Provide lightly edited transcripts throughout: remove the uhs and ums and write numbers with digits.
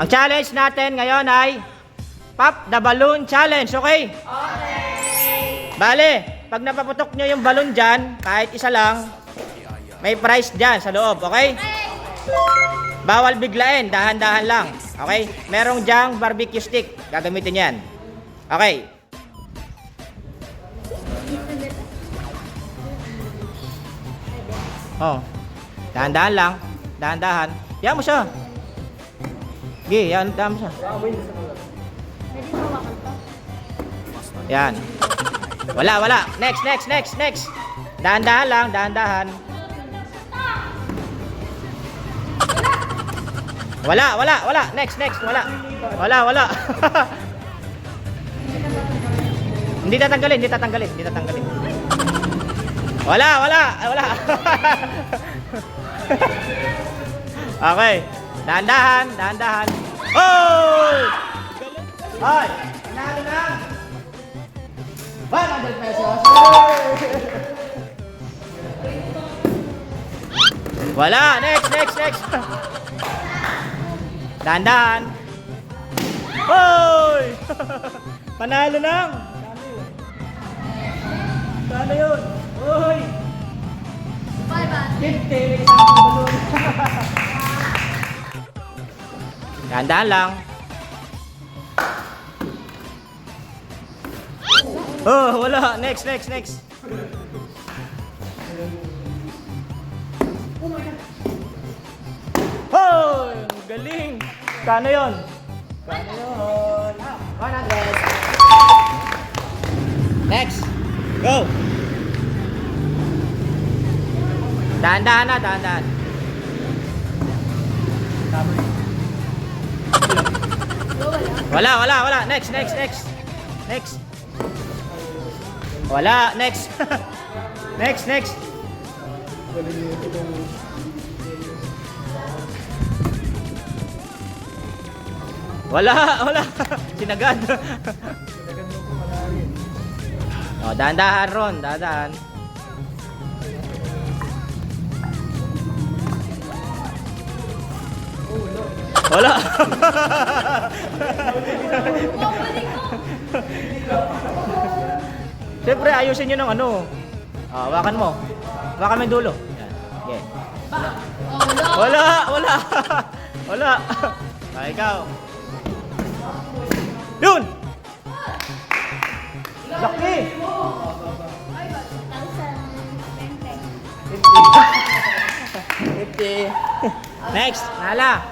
Ang challenge natin ngayon ay Pop the Balloon Challenge, okay? Okay. Bale, pag napaputok nyo yung balloon dyan, kahit isa lang, may prize dyan sa loob, okay? Bawal biglain, dahan-dahan lang, okay? Merong dyang barbecue stick, gagamitin yan. Okay. Oh, dahan-dahan lang, dahan-dahan. Yan mo siya. Sige, yan, dahan mo siya. Yan. Wala. Next. Dahan-dahan lang, dahan-dahan. Wala. Next, wala. Wala. Hindi tatanggalin. Wala. Okay. Dahan-dahan. Oh! Hoy! Nanalo na! 100 pesos! Wala! Next! Dahan-dahan! Hoy! Panalo lang! Sana yun! Hoy! 50! Dahan-dahan lang! Oh, wala. Next. Oh, galing. Kano yun? 100. Next. Go. Dahan-dahan na, dahan-dahan. Wala. Next. Wala, next. Next. Wala. Sinagad. Oh, dahan-dahan Ron, dahan. Wala. Siyempre, ayusin nyo ng ano. Hawakan mo. Hawakan mo yung dulo. Yan. Okay. Wala. Ikaw. Yun! Laki! 50. Next, Nala.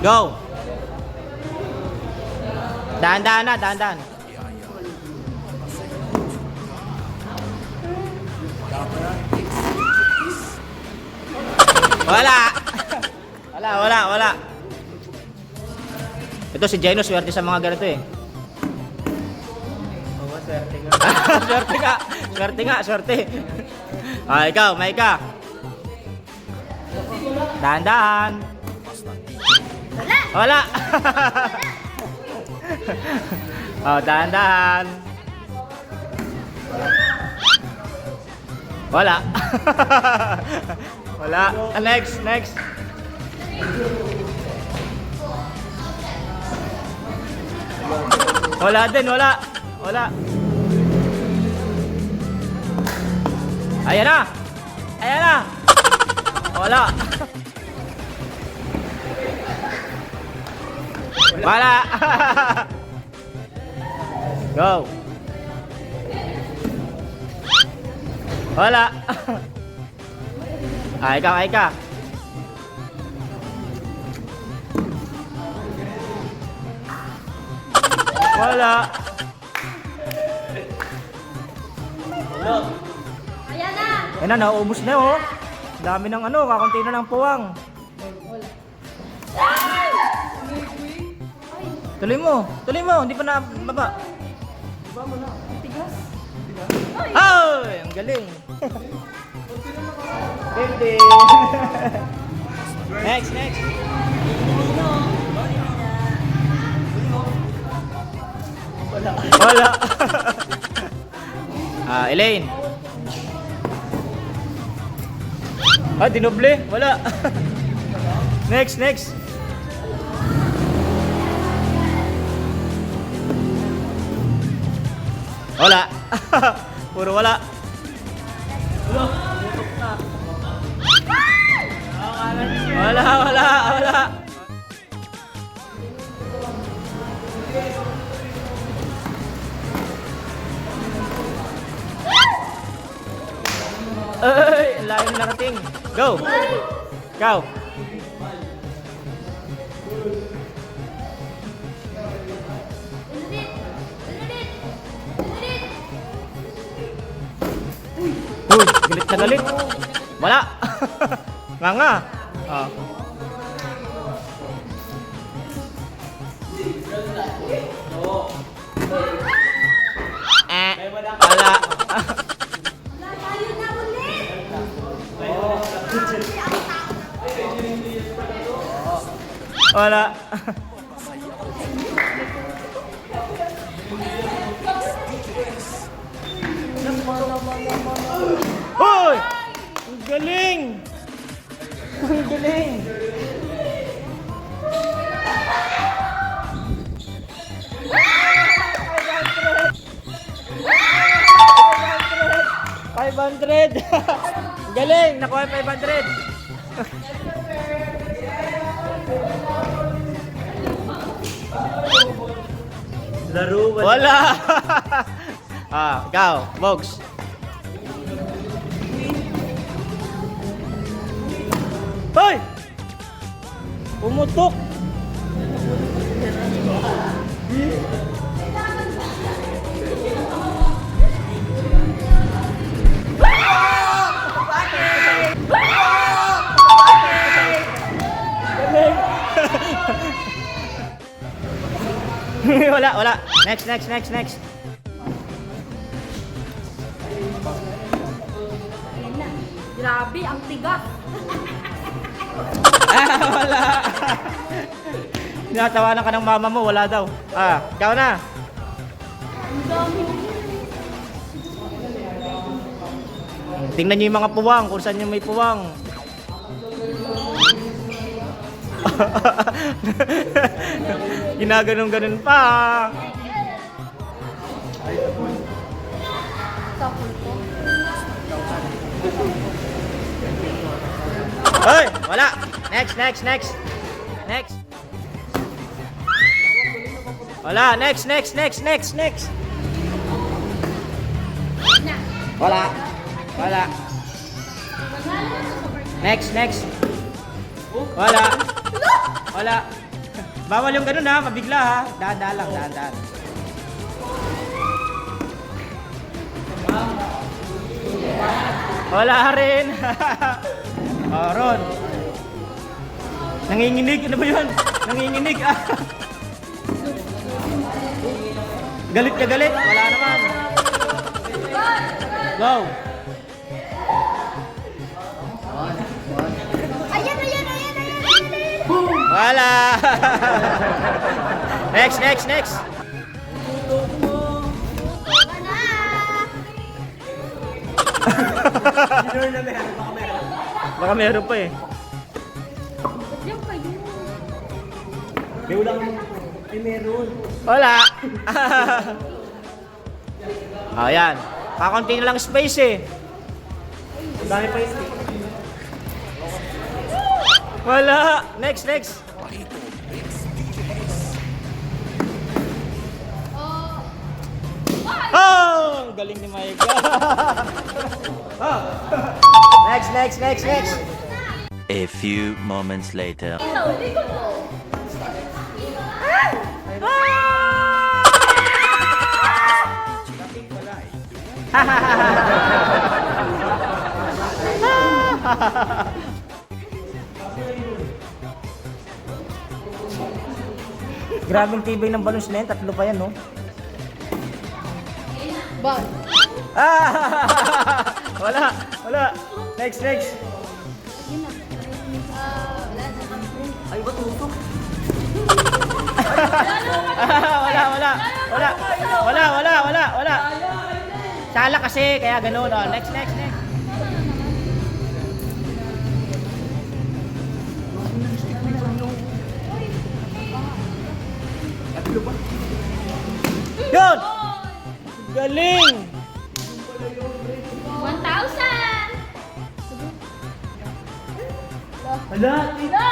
Go. Dahan-dahan na, dahan-dahan. Wala. Ito si Geno, swerte sa mga ganito eh. Oo, swerte nga. Ikaw, Maika. Dahan-dahan. Wala. Dahan-dahan. Wala. Next. Wala din. Ayan na. Wala. Go. Wala. Ikaw. Wala. Ayan na, naubos na oh. Dami ng kakunti na ng puwang. Tuloy mo, hindi pa na baba. Baba mo na. Tigas. Ay, ang galing. 50. Next. Wala. Elaine. Dinoble. Wala. Next, next. Wala. Puro wala. Wala, wala, wala. Ay, ang layo na nakating. Go. Go. Uy, galit na galit. Wala. Nga nga. Oh. Wala. Wala. Hoy! Ang galing! Ang galing! $500! Galing! Nakuha yung 500! Laro. Wala! Ikaw, Bogs. Hoy! Pumutok! Wala, wala. Next, next, next, next. Grabe, ang tigas. Wala. Tinatawanan ka ng mama mo, wala daw. Ikaw na. Ang dami. Tingnan niyo yung mga puwang, kung saan yung may puwang. Ginaganon-ganon pa. Tapos ko. Hoy, wala. Next, next, next. Next. Wala, next, next, next, next, next. Wala. Wala. Next, next. Wala. Wala. Bawal yung ganun ha, mabigla ha. Dahan-dahan lang, dahan-dahan. Wala rin. Ron. Nanginginig, ano ba yun? Nanginginig ah. Galit ka galit, wala naman. Go. Ayan, ayan, ayan, ayan, ayan. Wala. Next, next, next. Baka meron pa eh. Diyan kayo. May ulang. Ay, meron. Wala. Ayan. Kakunti na lang space eh. Ang dami pa yung stick. Wala. Next, next. Oh! Ang galing ni Mike. Oh. Next, next, next, next. A few moments later. Ito, hindi ko to. Grabing tibay ng balons na yan. Tatlo pa yan, no? Bag. Wala. Wala. Next, next. Yun na. Wala na. Ay, ba't tutok? Wala, wala. Wala. Wala, wala, wala, wala. Sala kasi, kaya ganun. Oh. Next, next, next. Yun! Galing! 1,000! Hala! Ilo!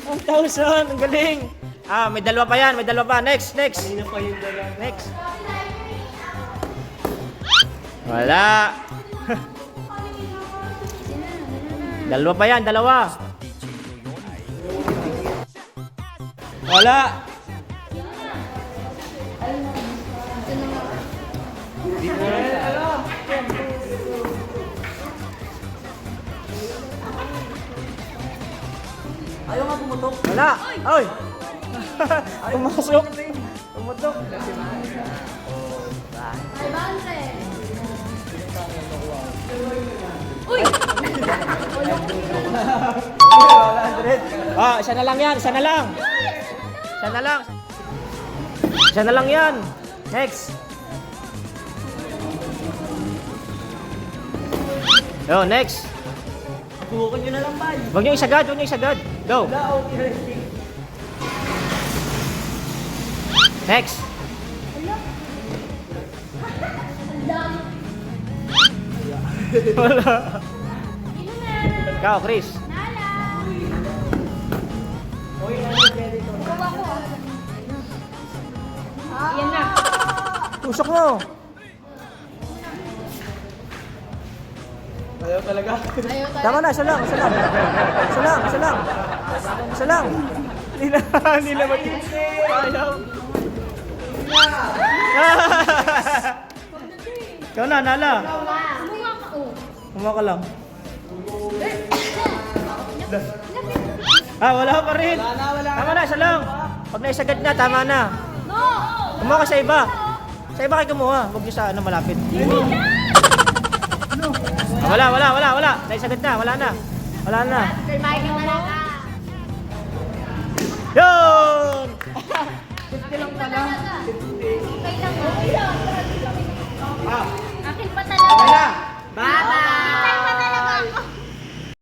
1,000! Ang galing! Ah, may dalawa pa yan, may dalawa pa. Next, next. Kanina pa yung dala. Next. Wala. Dalawa pa yan, dalawa. Wala. Ayaw nga pumutok. Wala. Oy. Pumasok. Pumutok. 500! Uy! Ah, isa na lang yan, isa na lang. Isa na lang. Isa na lang yan. Next. Yo, next. Subukan nyo na lang ba? Huwag niyo isagad, huwag niyo isagad. Go. Wala, okay. Next. Wala. Ikaw, Chris. Nala! Kuha ko. Yan na. Tusok mo. Ayaw talaga. Ayaw tayo. Tama na, isa lang, isa lang. Isa lang, isa lang. Isa lang. Hindi na, hindi na mag- Ayaw. Ikaw na, Nala. Kumuha ka. Oh. Kumuha ka lang. Ah, wala pa rin. Tama na, isa lang. Pag naisagad na, tama na. No! Kumuha ka sa iba. Sa iba kayo kumuha. Huwag niyo sa ano, malapit. Ah, wala. Naisagad na, wala na. Wala na. Survive na lang ka. Yun! 50 lang pala. Okay lang. Ah,